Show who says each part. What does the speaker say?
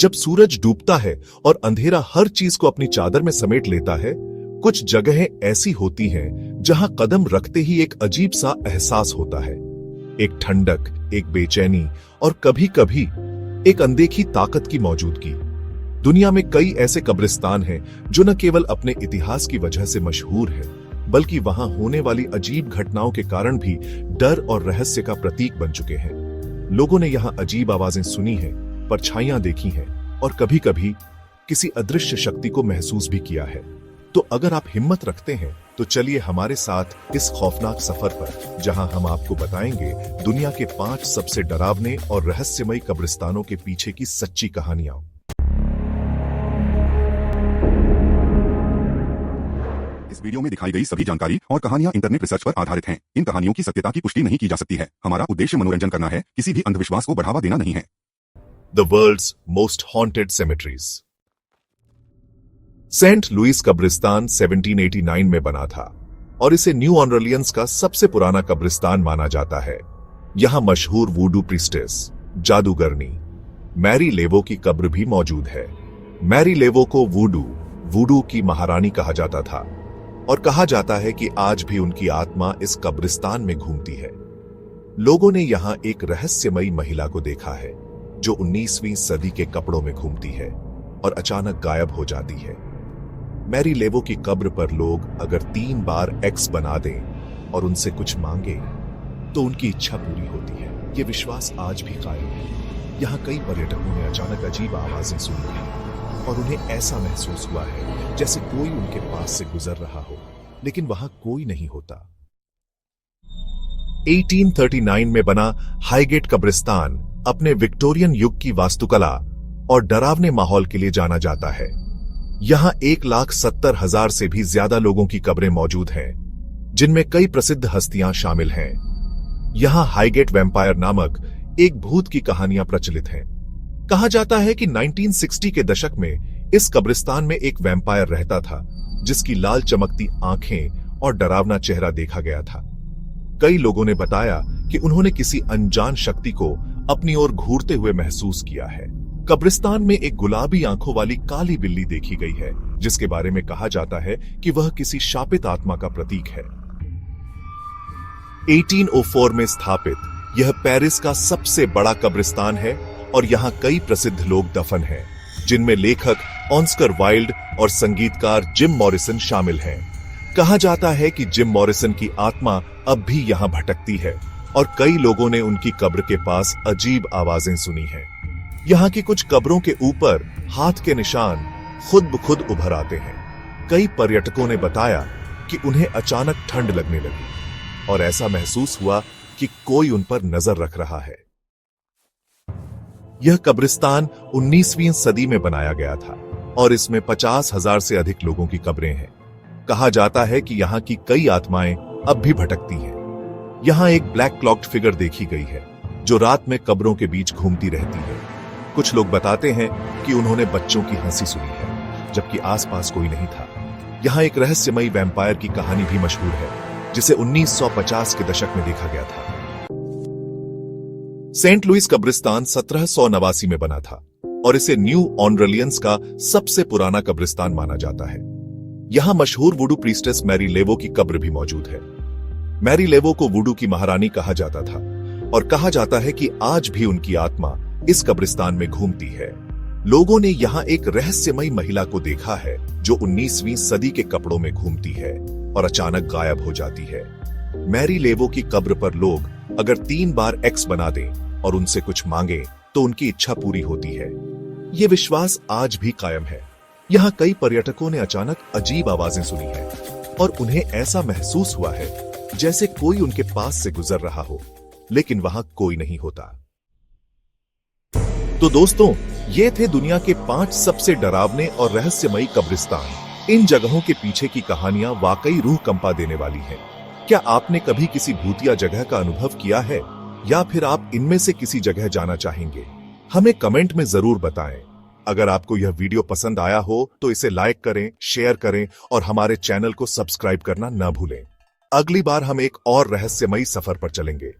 Speaker 1: जब सूरज डूबता है और अंधेरा हर चीज को अपनी चादर में समेट लेता है, कुछ जगहें ऐसी होती हैं जहां कदम रखते ही एक अजीब सा एहसास होता है। एक ठंडक, एक बेचैनी और कभी कभी एक अनदेखी ताकत की मौजूदगी। दुनिया में कई ऐसे कब्रिस्तान हैं जो न केवल अपने इतिहास की वजह से मशहूर है, बल्कि वहां होने वाली अजीब घटनाओं के कारण भी डर और रहस्य का प्रतीक बन चुके हैं। लोगों ने यहां अजीब आवाजें सुनी हैं, परछाइयां देखी हैं और कभी कभी किसी अदृश्य शक्ति को महसूस भी किया है। तो अगर आप हिम्मत रखते हैं तो चलिए हमारे साथ इस खौफनाक सफर पर, जहां हम आपको बताएंगे दुनिया के 5 सबसे डरावने और रहस्यमयी कब्रिस्तानों के पीछे की सच्ची कहानियां।
Speaker 2: इस वीडियो में दिखाई गई सभी जानकारी और कहानियां इंटरनेट रिसर्च पर आधारित हैं। इन कहानियों की सत्यता की पुष्टि नहीं की जा सकती है। हमारा उद्देश्य मनोरंजन करना है, किसी भी अंधविश्वास को बढ़ावा देना नहीं है।
Speaker 1: The world's most haunted cemeteries। Saint Louis कब्रिस्तान 1789 में बना था और इसे न्यू ऑर्लियंस का सबसे पुराना कब्रिस्तान माना जाता है। यहां मशहूर वूडू प्रीस्टेस, जादूगरनी मैरी लेवो की कब्र भी मौजूद है। मैरी लेवो को वूडू की महारानी कहा जाता था और कहा जाता है कि आज भी उनकी आत्मा इस कब्रिस्तान में घूमती है। लोगों ने यहां एक रहस्यमयी महिला को देखा है जो 19वीं सदी के कपड़ों में घूमती है और अचानक गायब हो जाती है। मैरी लेवो की कब्र पर लोग अगर 3 बार एक्स बना दें और उनसे कुछ मांगे तो उनकी इच्छा पूरी होती है। ये विश्वास आज भी कायम है। यहाँ कई पर्यटकों ने अचानक अजीब आवाजें सुनी हैं और उन्हें ऐसा महसूस हुआ है जैसे कोई उनके पास से गुजर रहा हो, लेकिन वहां कोई नहीं होता। 1839 में बना हाईगेट कब्रिस्तान अपने विक्टोरियन युग की वास्तुकला और डरावने माहौल के लिए जाना जाता है। यहां 1,70,000 से भी ज्यादा लोगों की कब्रें मौजूद हैं, जिनमें कई प्रसिद्ध हस्तियां शामिल हैं। यहां हाईगेट वैम्पायर नामक एक भूत की कहानियां प्रचलित हैं। कहा जाता है कि 1960 के दशक में इस कब्रिस्तान में एक वैम्पायर रहता था, जिसकी लाल चमकती आंखें और डरावना चेहरा देखा गया था। कई लोगों ने बताया कि उन्होंने किसी अनजान शक्ति को अपनी ओर घूरते हुए महसूस किया है। कब्रिस्तान में एक गुलाबी आंखों वाली काली बिल्ली देखी गई है, जिसके बारे में कहा जाता है कि वह किसी शापित आत्मा का प्रतीक है। 1804 में स्थापित यह पेरिस का सबसे बड़ा कब्रिस्तान है और यहां कई प्रसिद्ध लोग दफन हैं, जिनमें लेखक ऑस्कर वाइल्ड और संगीतकार जिम मॉरिसन शामिल हैं। कहा जाता है कि जिम मॉरिसन की आत्मा अब भी यहां भटकती है और कई लोगों ने उनकी कब्र के पास अजीब आवाजें सुनी हैं। यहां की कुछ कब्रों के ऊपर हाथ के निशान खुद ब खुद उभर आते हैं। कई पर्यटकों ने बताया कि उन्हें अचानक ठंड लगने लगी और ऐसा महसूस हुआ कि कोई उन पर नजर रख रहा है। यह कब्रिस्तान 19वीं सदी में बनाया गया था और इसमें 50,000 से अधिक लोगों की कब्रें हैं। कहा जाता है कि यहां की कई आत्माएं अब भी भटकती हैं। यहां एक ब्लैक क्लॉक्ड फिगर देखी गई है जो रात में कब्रों के बीच घूमती रहती है। कुछ लोग बताते हैं कि उन्होंने बच्चों की हंसी सुनी है, जबकि आसपास कोई नहीं था। यहां एक रहस्यमयी वैम्पायर की कहानी भी मशहूर है, जिसे 1950 के दशक में देखा गया था। सेंट लुइस कब्रिस्तान 1789 में बना था और इसे न्यू ऑर्लियंस का सबसे पुराना कब्रिस्तान माना जाता है। यहां मशहूर वुडू प्रीस्टेस मैरी लेवो की कब्र भी मौजूद है। मैरी लेवो को वुडू की महारानी कहा जाता था और कहा जाता है कि आज भी उनकी आत्मा इस कब्रिस्तान में घूमती है। लोगों ने यहां एक रहस्यमयी महिला को देखा है जो 19वीं सदी के कपड़ों में घूमती है और अचानक गायब हो जाती है। मैरी लेवो की कब्र पर लोग अगर 3 बार एक्स बना दें और उनसे कुछ मांगे तो उनकी इच्छा पूरी होती है। ये विश्वास आज भी कायम है। यहां कई पर्यटकों ने अचानक अजीब आवाजें सुनी है और उन्हें ऐसा महसूस हुआ है जैसे कोई उनके पास से गुजर रहा हो, लेकिन वहां कोई नहीं होता। तो दोस्तों, ये थे दुनिया के 5 सबसे डरावने और रहस्यमयी कब्रिस्तान। इन जगहों के पीछे की कहानियां वाकई रूह कंपा देने वाली हैं। क्या आपने कभी किसी भूतिया जगह का अनुभव किया है या फिर आप इनमें से किसी जगह जाना चाहेंगे? हमें कमेंट में जरूर बताएं। अगर आपको यह वीडियो पसंद आया हो तो इसे लाइक करें, शेयर करें और हमारे चैनल को सब्सक्राइब करना न भूलें। अगली बार हम एक और रहस्यमयी सफर पर चलेंगे।